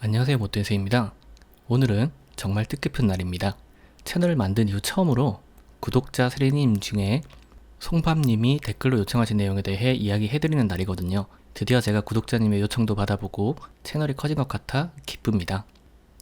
안녕하세요, 모태수입니다. 오늘은 정말 뜻깊은 날입니다. 채널을 만든 이후 처음으로 구독자 세리님 중에 송밤님이 댓글로 요청하신 내용에 대해 이야기해드리는 날이거든요. 드디어 제가 구독자님의 요청도 받아보고 채널이 커진 것 같아 기쁩니다.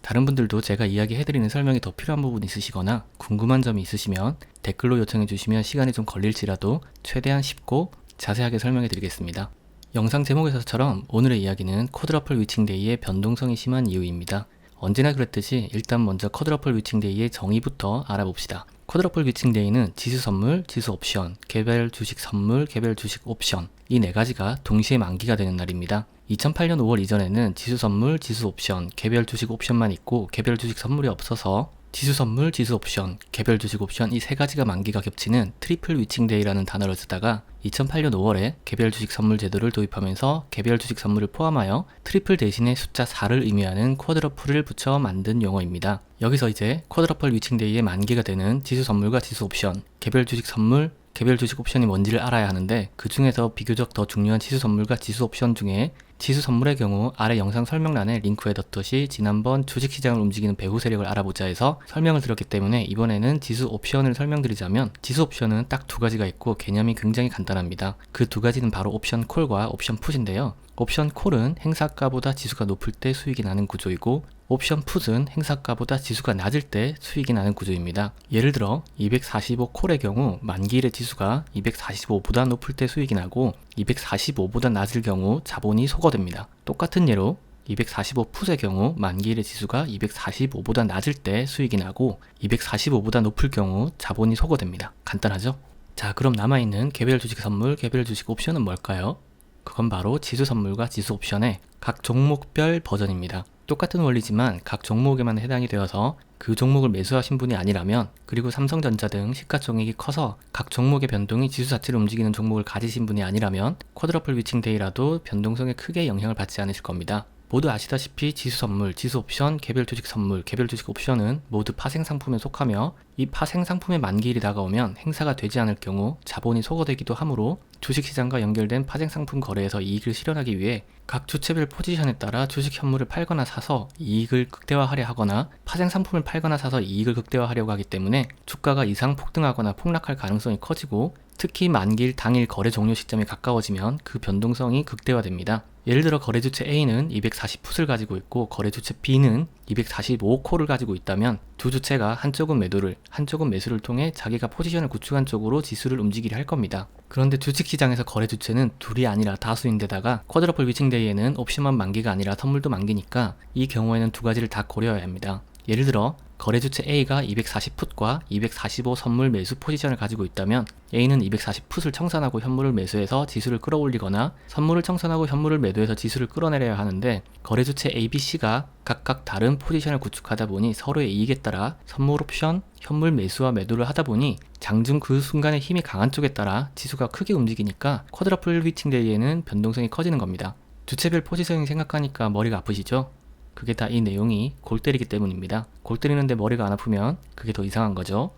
다른 분들도 제가 이야기해드리는 설명이 더 필요한 부분이 있으시거나 궁금한 점이 있으시면 댓글로 요청해주시면 시간이 좀 걸릴지라도 최대한 쉽고 자세하게 설명해드리겠습니다. 영상 제목에서처럼 오늘의 이야기는 쿼드러플 위칭데이의 변동성이 심한 이유입니다. 언제나 그랬듯이 일단 먼저 쿼드러플 위칭데이의 정의부터 알아봅시다. 쿼드러플 위칭데이는 지수 선물, 지수 옵션, 개별 주식 선물, 개별 주식 옵션 이 네 가지가 동시에 만기가 되는 날입니다. 2008년 5월 이전에는 지수 선물, 지수 옵션, 개별 주식 옵션만 있고 개별 주식 선물이 없어서 지수 선물, 지수 옵션, 개별 주식 옵션 이 세 가지가 만기가 겹치는 트리플 위칭데이라는 단어를 쓰다가 2008년 5월에 개별 주식 선물 제도를 도입하면서 개별 주식 선물을 포함하여 트리플 대신에 숫자 4를 의미하는 쿼드러플을 붙여 만든 용어입니다. 여기서 이제 쿼드러플 위칭데이에 만기가 되는 지수 선물과 지수 옵션, 개별 주식 선물, 개별 주식 옵션이 뭔지를 알아야 하는데 그 중에서 비교적 더 중요한 지수 선물과 지수 옵션 중에 지수 선물의 경우 아래 영상 설명란에 링크해 뒀듯이 지난번 주식시장을 움직이는 배후 세력을 알아보자 해서 설명을 드렸기 때문에 이번에는 지수 옵션을 설명드리자면 지수 옵션은 딱 두 가지가 있고 개념이 굉장히 간단합니다. 그 두 가지는 바로 옵션 콜과 옵션 풋인데요. 옵션 콜은 행사가보다 지수가 높을 때 수익이 나는 구조이고 옵션 풋은 행사가보다 지수가 낮을 때 수익이 나는 구조입니다. 예를 들어 245 콜의 경우 만기일의 지수가 245보다 높을 때 수익이 나고 245보다 낮을 경우 자본이 소거됩니다. 똑같은 예로 245 풋의 경우 만기일의 지수가 245보다 낮을 때 수익이 나고 245보다 높을 경우 자본이 소거됩니다. 간단하죠? 자, 그럼 남아있는 개별 주식 선물, 개별 주식 옵션은 뭘까요? 그건 바로 지수 선물과 지수 옵션의 각 종목별 버전입니다. 똑같은 원리지만 각 종목에만 해당이 되어서 그 종목을 매수하신 분이 아니라면 그리고 삼성전자 등 시가총액이 커서 각 종목의 변동이 지수 자체를 움직이는 종목을 가지신 분이 아니라면 쿼드러플 위칭데이라도 변동성에 크게 영향을 받지 않으실 겁니다. 모두 아시다시피 지수 선물, 지수 옵션, 개별 주식 선물, 개별 주식 옵션은 모두 파생 상품에 속하며 이 파생 상품의 만기일이 다가오면 행사가 되지 않을 경우 자본이 소거되기도 하므로 주식시장과 연결된 파생 상품 거래에서 이익을 실현하기 위해 각 주체별 포지션에 따라 주식 현물을 팔거나 사서 이익을 극대화하려 하거나 파생 상품을 팔거나 사서 이익을 극대화하려고 하기 때문에 주가가 이상 폭등하거나 폭락할 가능성이 커지고 특히 만기일 당일 거래 종료 시점이 가까워지면 그 변동성이 극대화됩니다. 예를 들어 거래주체 A는 240 풋을 가지고 있고 거래주체 B는 245 콜을 가지고 있다면 두 주체가 한쪽은 매도를, 한쪽은 매수를 통해 자기가 포지션을 구축한 쪽으로 지수를 움직이려 할 겁니다. 그런데 주식시장에서 거래주체는 둘이 아니라 다수인데다가 쿼드러플 위칭데이에는 옵션만 만기가 아니라 선물도 만기니까 이 경우에는 두 가지를 다 고려해야 합니다. 예를 들어 거래주체 A가 240풋과 245 선물 매수 포지션을 가지고 있다면 A는 240풋을 청산하고 현물을 매수해서 지수를 끌어올리거나 선물을 청산하고 현물을 매도해서 지수를 끌어내려야 하는데 거래주체 A, B, C가 각각 다른 포지션을 구축하다 보니 서로의 이익에 따라 선물 옵션, 현물 매수와 매도를 하다 보니 장중 그 순간에 힘이 강한 쪽에 따라 지수가 크게 움직이니까 쿼드러플 위칭데이에는 변동성이 커지는 겁니다. 주체별 포지셔닝 생각하니까 머리가 아프시죠? 그게 다 이 내용이 골 때리기 때문입니다. 골 때리는데 머리가 안 아프면 그게 더 이상한 거죠.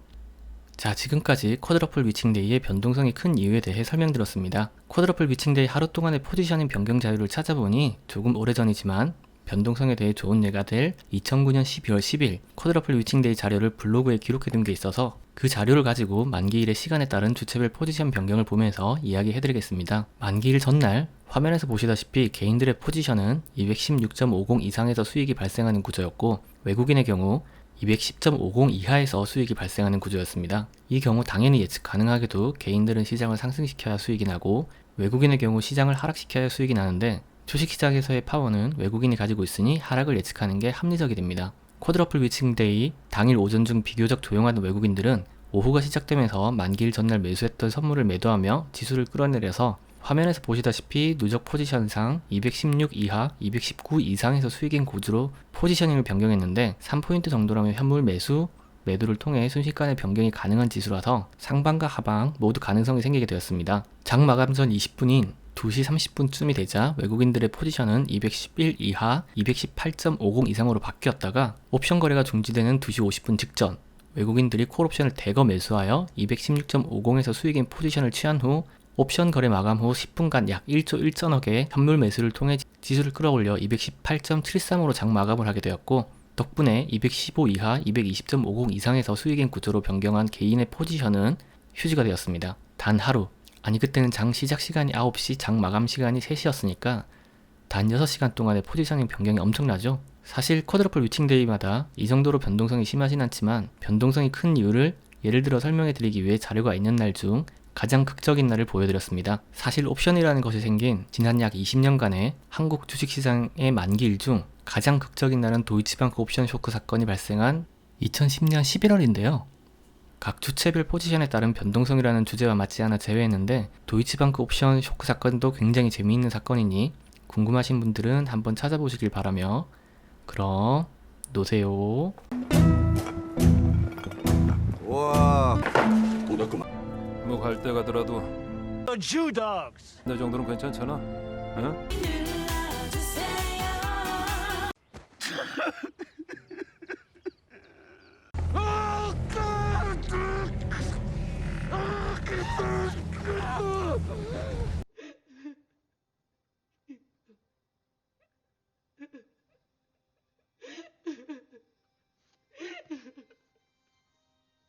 자, 지금까지 쿼드러플 위칭데이의 변동성이 큰 이유에 대해 설명드렸습니다. 쿼드러플 위칭데이 하루 동안의 포지셔닝 변경 자료를 찾아보니 조금 오래전이지만 변동성에 대해 좋은 예가 될 2009년 12월 10일 쿼드러플 위칭데이 자료를 블로그에 기록해둔 게 있어서 그 자료를 가지고 만기일의 시간에 따른 주체별 포지션 변경을 보면서 이야기해드리겠습니다. 만기일 전날 화면에서 보시다시피 개인들의 포지션은 216.50 이상에서 수익이 발생하는 구조였고 외국인의 경우 210.50 이하에서 수익이 발생하는 구조였습니다. 이 경우 당연히 예측 가능하게도 개인들은 시장을 상승시켜야 수익이 나고 외국인의 경우 시장을 하락시켜야 수익이 나는데 주식시장에서의 파워는 외국인이 가지고 있으니 하락을 예측하는 게 합리적이 됩니다. 쿼드러플 위칭데이 당일 오전 중 비교적 조용한 외국인들은 오후가 시작되면서 만기일 전날 매수했던 선물을 매도하며 지수를 끌어내려서 화면에서 보시다시피 누적 포지션상 216 이하, 219 이상에서 수익인 구조로 포지셔닝을 변경했는데 3포인트 정도라면 현물 매수, 매도를 통해 순식간에 변경이 가능한 지수라서 상방과 하방 모두 가능성이 생기게 되었습니다. 장 마감 전 20분인 2시 30분쯤이 되자 외국인들의 포지션은 211 이하, 218.50 이상으로 바뀌었다가 옵션 거래가 중지되는 2시 50분 직전 외국인들이 콜옵션을 대거 매수하여 216.50에서 수익인 포지션을 취한 후 옵션 거래 마감 후 10분간 약 1조 1천억의 현물 매수를 통해 지수를 끌어올려 218.73으로 장 마감을 하게 되었고, 덕분에 215 이하 220.50 이상에서 수익인 구조로 변경한 개인의 포지션은 휴지가 되었습니다. 단 하루, 아니 그때는 장 시작 시간이 9시, 장 마감 시간이 3시였으니까 단 6시간 동안의 포지셔닝 변경이 엄청나죠? 사실 쿼드러플 위칭데이마다 이 정도로 변동성이 심하진 않지만, 변동성이 큰 이유를 예를 들어 설명해 드리기 위해 자료가 있는 날 중 가장 극적인 날을 보여드렸습니다. 사실 옵션이라는 것이 생긴 지난 약 20년간의 한국 주식시장의 만기일 중 가장 극적인 날은 도이치방크 옵션 쇼크 사건이 발생한 2010년 11월인데요. 각 주체별 포지션에 따른 변동성이라는 주제와 맞지 않아 제외했는데, 도이치방크 옵션 쇼크 사건도 굉장히 재미있는 사건이니 궁금하신 분들은 한번 찾아보시길 바라며, 그럼 노세요. 와, 뭐 갈 때 가더라도 내 정도는 괜찮잖아. 응?